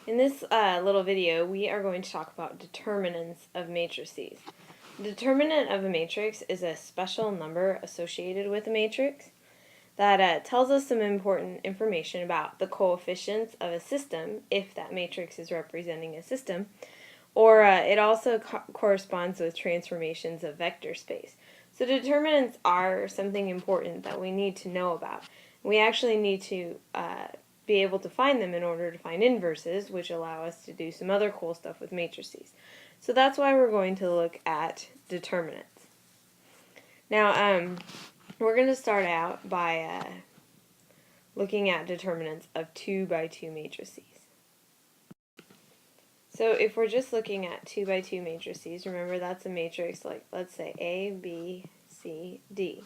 In this little video, we are going to talk about determinants of matrices. The determinant of a matrix is a special number associated with a matrix that tells us some important information about the coefficients of a system, if that matrix is representing a system, or it also corresponds with transformations of vector space. So determinants are something important that we need to know about. We actually need to be able to find them in order to find inverses, which allow us to do some other cool stuff with matrices. So that's why we're going to look at determinants. Now, we're going to start out by looking at determinants of 2x2 matrices. So if we're just looking at 2x2 matrices, remember that's a matrix like, let's say, A, B, C, D.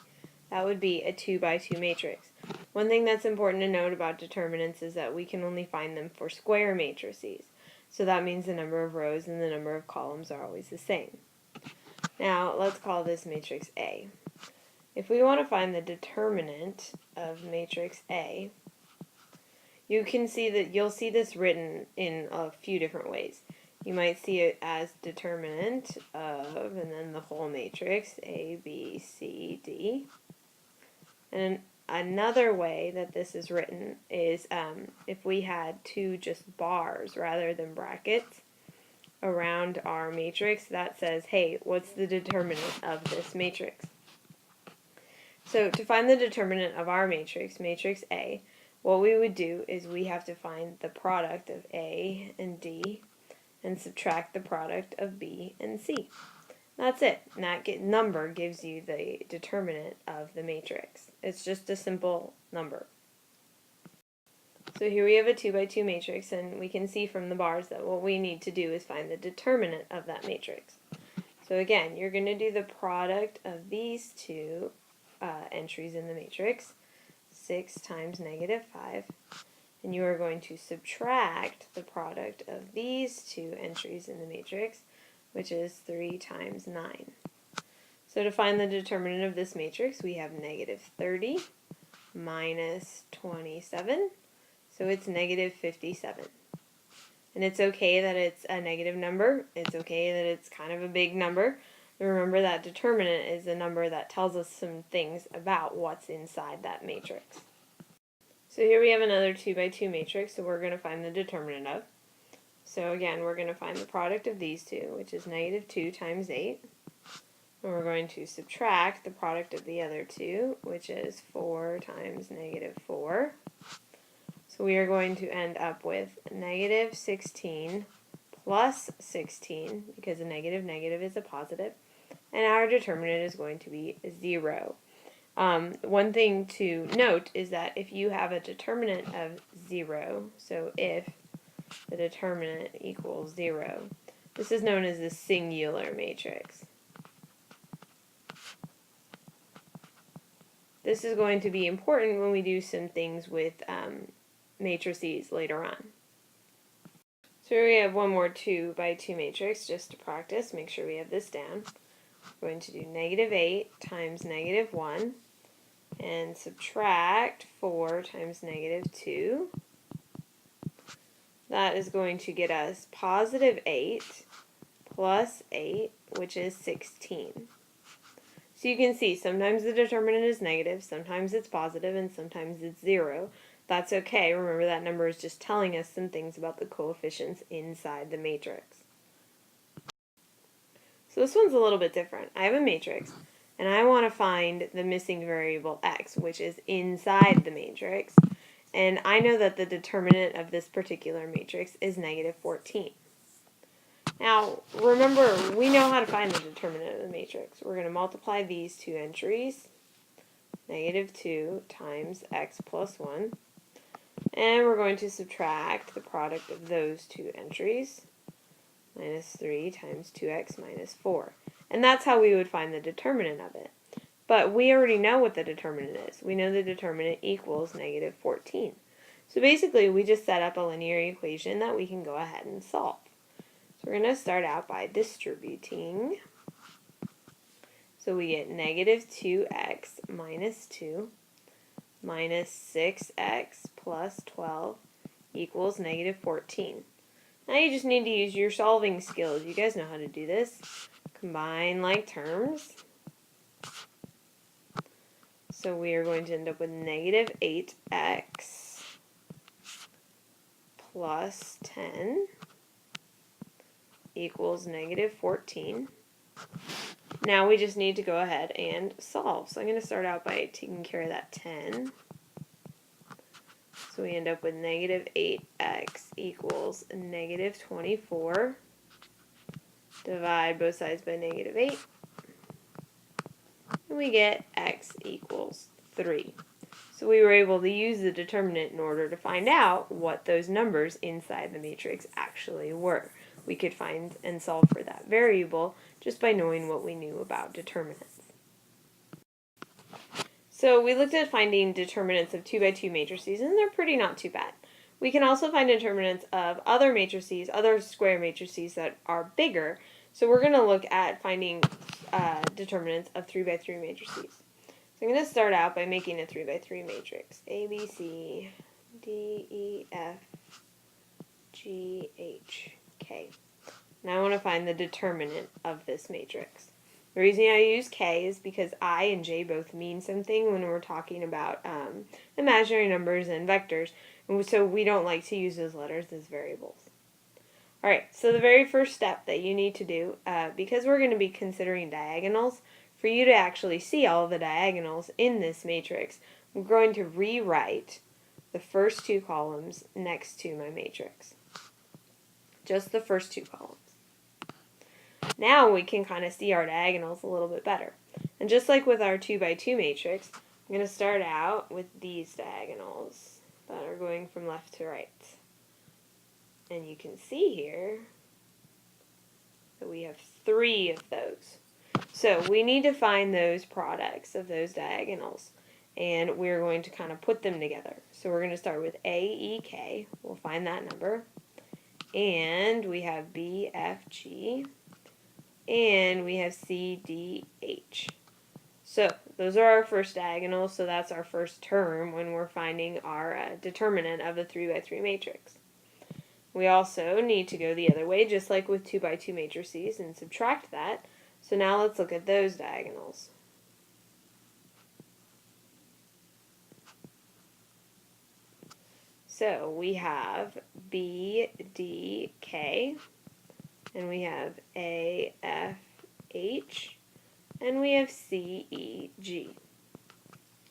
That would be a 2x2 matrix. One thing that's important to note about determinants is that we can only find them for square matrices. So that means the number of rows and the number of columns are always the same. Now, let's call this matrix A. If we want to find the determinant of matrix A, you can see that you'll see this written in a few different ways. You might see it as determinant of, and then the whole matrix, A, B, C, D. And another way that this is written is if we had two just bars rather than brackets around our matrix, that says, hey, what's the determinant of this matrix? So to find the determinant of our matrix, matrix A, what we would do is we have to find the product of A and D and subtract the product of B and C. That's it. And that number gives you the determinant of the matrix. It's just a simple number. So here we have a 2x2 matrix, and we can see from the bars that what we need to do is find the determinant of that matrix. So again, you're going to do the product of these two entries in the matrix, 6 times -5, and you are going to subtract the product of these two entries in the matrix, which is 3 times 9. So to find the determinant of this matrix, we have -30 minus 27, so it's -57. And it's okay that it's a negative number. It's okay that it's kind of a big number. Remember that determinant is a number that tells us some things about what's inside that matrix. So here we have another 2x2 matrix that we're going to find the determinant of. So again, we're going to find the product of these two, which is -2 times 8. And we're going to subtract the product of the other two, which is 4 times -4. So we are going to end up with -16 plus 16, because a negative is a positive, and our determinant is going to be 0. One thing to note is that if you have a determinant of 0, so if the determinant equals 0, this is known as the singular matrix. This is going to be important when we do some things with matrices later on. So here we have one more 2x2 matrix just to practice. Make sure we have this down. We're going to do -8 times -1 and subtract 4 times -2. That is going to get us +8 plus 8, which is 16. So you can see sometimes the determinant is negative, sometimes it's positive, and sometimes it's 0. That's okay. Remember, that number is just telling us some things about the coefficients inside the matrix. So this one's a little bit different. I have a matrix, and I want to find the missing variable x, which is inside the matrix. And I know that the determinant of this particular matrix is -14. Now, remember, we know how to find the determinant of the matrix. We're going to multiply these two entries, -2 times x plus 1, and we're going to subtract the product of those two entries, -3 times 2x minus 4. And that's how we would find the determinant of it. But we already know what the determinant is. We know the determinant equals -14. So basically, we just set up a linear equation that we can go ahead and solve. So we're going to start out by distributing. So we get -2x minus 2 minus 6x plus 12 equals -14. Now you just need to use your solving skills. You guys know how to do this. Combine like terms. So we are going to end up with negative 8x plus 10 equals negative 14. Now we just need to go ahead and solve. So I'm going to start out by taking care of that 10. So we end up with negative 8x equals negative 24. Divide both sides by negative 8. And we get x equals 3. So we were able to use the determinant in order to find out what those numbers inside the matrix actually were. We could find and solve for that variable just by knowing what we knew about determinants. So we looked at finding determinants of 2 by 2 matrices, and they're pretty not too bad. We can also find determinants of other matrices, other square matrices that are bigger. So we're going to look at finding determinants of 3 by 3 matrices. So I'm going to start out by making a 3 by 3 matrix. A, B, C, D, E, F, G, H, K. Now I want to find the determinant of this matrix. The reason I use K is because I and J both mean something when we're talking about imaginary numbers and vectors, and so we don't like to use those letters as variables. Alright, so the very first step that you need to do, because we're going to be considering diagonals, for you to actually see all of the diagonals in this matrix, I'm going to rewrite the first two columns next to my matrix. Just the first two columns. Now we can kind of see our diagonals a little bit better. And just like with our 2 by 2 matrix, I'm going to start out with these diagonals that are going from left to right. And you can see here that we have 3 of those. So we need to find those products of those diagonals. And we're going to kind of put them together. So we're going to start with A, E, K. We'll find that number. And we have B, F, G. And we have C, D, H. So those are our first diagonals, so that's our first term when we're finding our determinant of the 3 by 3 matrix. We also need to go the other way, just like with 2 by 2 matrices, and subtract that. So now let's look at those diagonals. So we have B, D, K. And we have A, F, H, and we have C, E, G.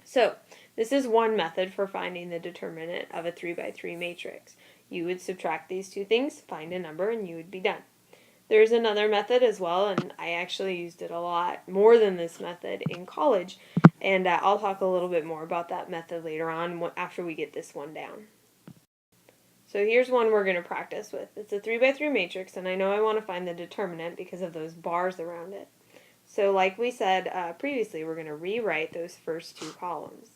So this is one method for finding the determinant of a 3 by 3 matrix. You would subtract these two things, find a number, and you would be done. There's another method as well, and I actually used it a lot more than this method in college, and I'll talk a little bit more about that method later on after we get this one down. So here's one we're going to practice with. It's a 3 by 3 matrix, and I know I want to find the determinant because of those bars around it. So like we said previously, we're going to rewrite those first two columns.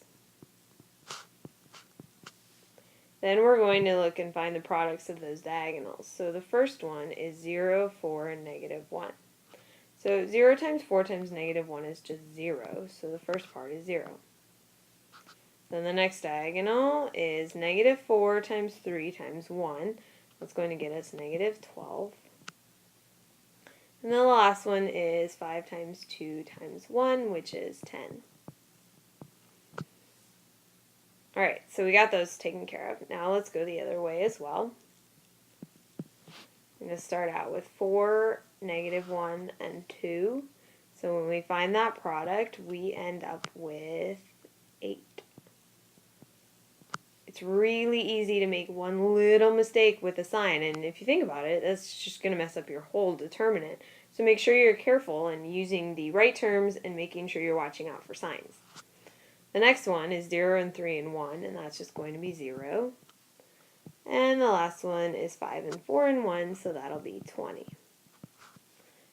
Then we're going to look and find the products of those diagonals. So the first one is 0, 4, and negative 1. So 0 times 4 times negative 1 is just 0, so the first part is 0. Then the next diagonal is negative 4 times 3 times 1. That's going to get us negative 12. And then the last one is 5 times 2 times 1, which is 10. Alright, so we got those taken care of. Now let's go the other way as well. I'm going to start out with 4, negative 1, and 2. So when we find that product, we end up with 8. It's really easy to make one little mistake with a sign, and if you think about it, that's just going to mess up your whole determinant. So make sure you're careful in using the right terms and making sure you're watching out for signs. The next one is 0 and 3 and 1, and that's just going to be 0. And the last one is 5 and 4 and 1, so that'll be 20.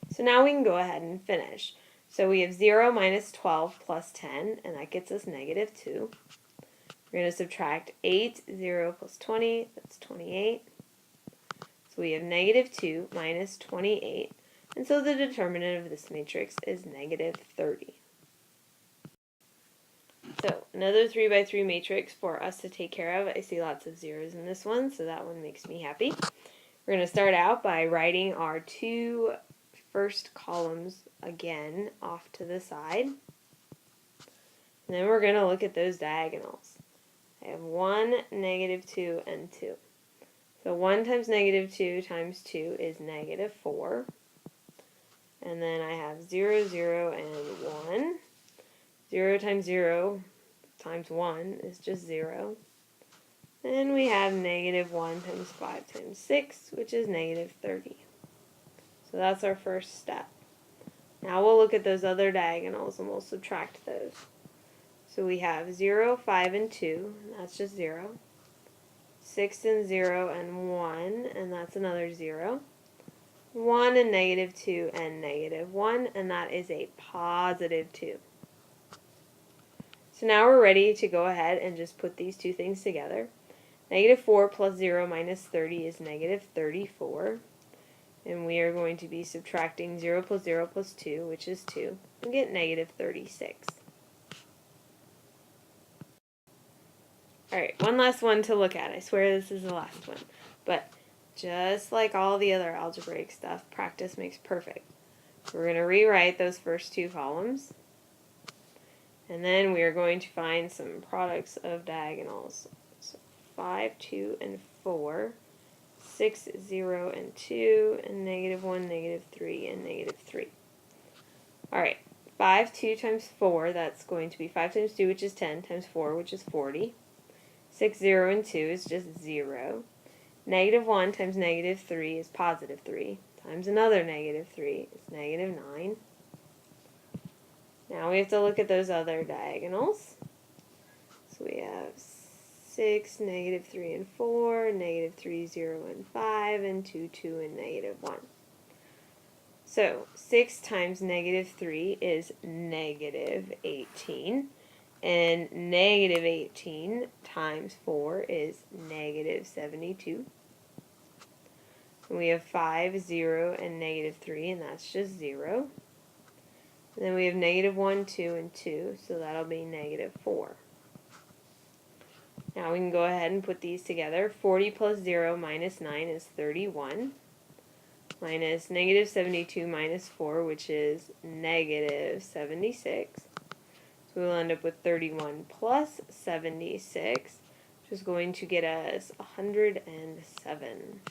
So now we can go ahead and finish. So we have 0 minus 12 plus 10, and that gets us negative 2. We're going to subtract 8, 0 plus 20, that's 28. So we have negative 2 minus 28, and so the determinant of this matrix is negative 30. So another 3 by 3 matrix for us to take care of. I see lots of zeros in this one, so that one makes me happy. We're going to start out by writing our two first columns again off to the side. And then we're going to look at those diagonals. I have 1, -2, and 2. So 1 times -2 times 2 is -4. And then I have 0, 0, and 1. 0 times 0 times 1 is just 0. Then we have -1 times 5 times 6, which is -30. So that's our first step. Now we'll look at those other diagonals and we'll subtract those. So we have 0, 5, and 2, and that's just 0. 6 and 0 and 1, and that's another 0. 1 and -2 and -1, and that is a +2. So now we're ready to go ahead and just put these two things together. -4 plus 0 minus 30 is -34. And we are going to be subtracting 0 plus 0 plus 2, which is 2, and get -36. Alright, one last one to look at. I swear this is the last one. But just like all the other algebraic stuff, practice makes perfect. So we're going to rewrite those first two columns. And then we are going to find some products of diagonals. So 5, 2, and 4. 6, 0, and 2, and -1, -3, and -3. Alright, 5, 2 times 4, that's going to be 5 times 2, which is 10, times 4, which is 40. 6, 0, and 2 is just 0. -1 times -3 is +3, times another -3 is -9. Now we have to look at those other diagonals. So we have 6, -3, and 4, -3, 0, and 5, and 2, 2, and -1. So 6 times -3 is -18, and -18 times 4 is -72. And we have 5, 0, and -3, and that's just 0. And then we have -1, 2, and 2, so that'll be -4. Now we can go ahead and put these together. 40 plus 0 minus 9 is 31. Minus -72 minus 4, which is -76. So we'll end up with 31 plus 76, which is going to get us 107.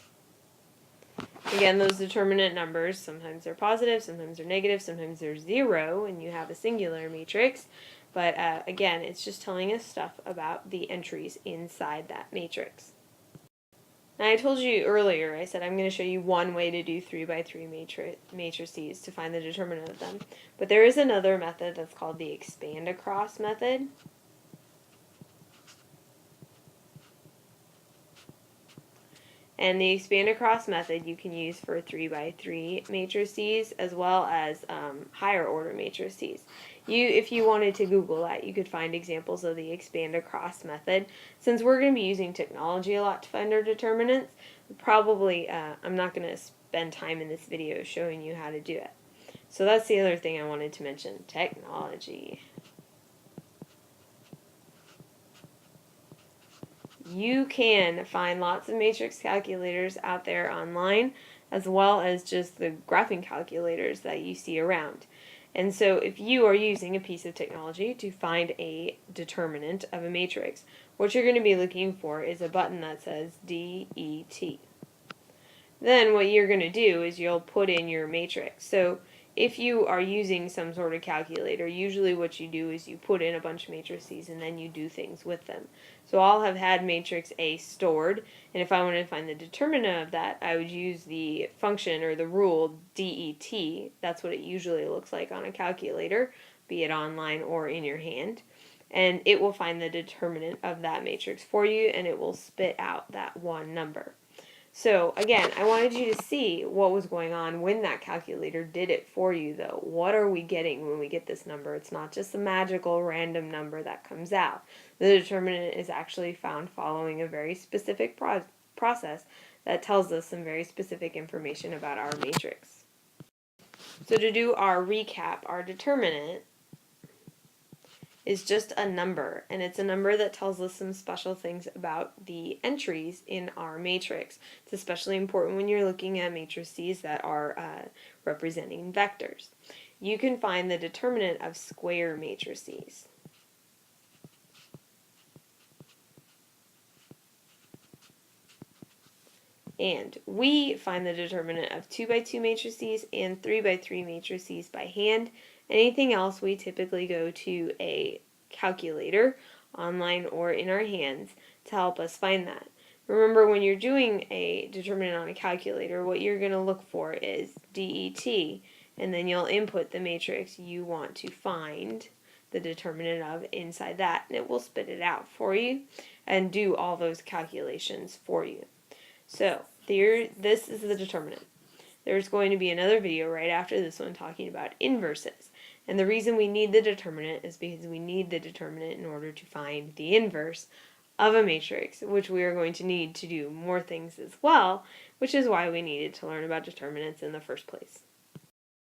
Again, those determinant numbers, sometimes they're positive, sometimes they're negative, sometimes they're 0, and you have a singular matrix. But again, it's just telling us stuff about the entries inside that matrix. Now I told you earlier, I said I'm going to show you one way to do 3x3 matrices to find the determinant of them. But there is another method that's called the expand across method. And the expand across method you can use for 3x3 matrices as well as higher order matrices. If you wanted to Google that, you could find examples of the expand across method. Since we're going to be using technology a lot to find our determinants, probably I'm not going to spend time in this video showing you how to do it. So that's the other thing I wanted to mention, technology. You can find lots of matrix calculators out there online, as well as just the graphing calculators that you see around. And so if you are using a piece of technology to find a determinant of a matrix, what you're going to be looking for is a button that says DET. Then what you're going to do is you'll put in your matrix. So if you are using some sort of calculator, usually what you do is you put in a bunch of matrices and then you do things with them. So I'll have had matrix A stored, and if I wanted to find the determinant of that, I would use the function or the rule DET. That's what it usually looks like on a calculator, be it online or in your hand. And it will find the determinant of that matrix for you, and it will spit out that one number. So again, I wanted you to see what was going on when that calculator did it for you though. What are we getting when we get this number? It's not just a magical random number that comes out. The determinant is actually found following a very specific process that tells us some very specific information about our matrix. So to do our recap, our determinant is just a number, and it's a number that tells us some special things about the entries in our matrix. It's especially important when you're looking at matrices that are representing vectors. You can find the determinant of square matrices. And we find the determinant of 2 by 2 matrices and 3 by 3 matrices by hand. Anything else, we typically go to a calculator, online or in our hands, to help us find that. Remember, when you're doing a determinant on a calculator, what you're going to look for is DET, and then you'll input the matrix you want to find the determinant of inside that, and it will spit it out for you and do all those calculations for you. So, this is the determinant. There's going to be another video right after this one talking about inverses. And the reason we need the determinant is because we need the determinant in order to find the inverse of a matrix, which we are going to need to do more things as well, which is why we needed to learn about determinants in the first place.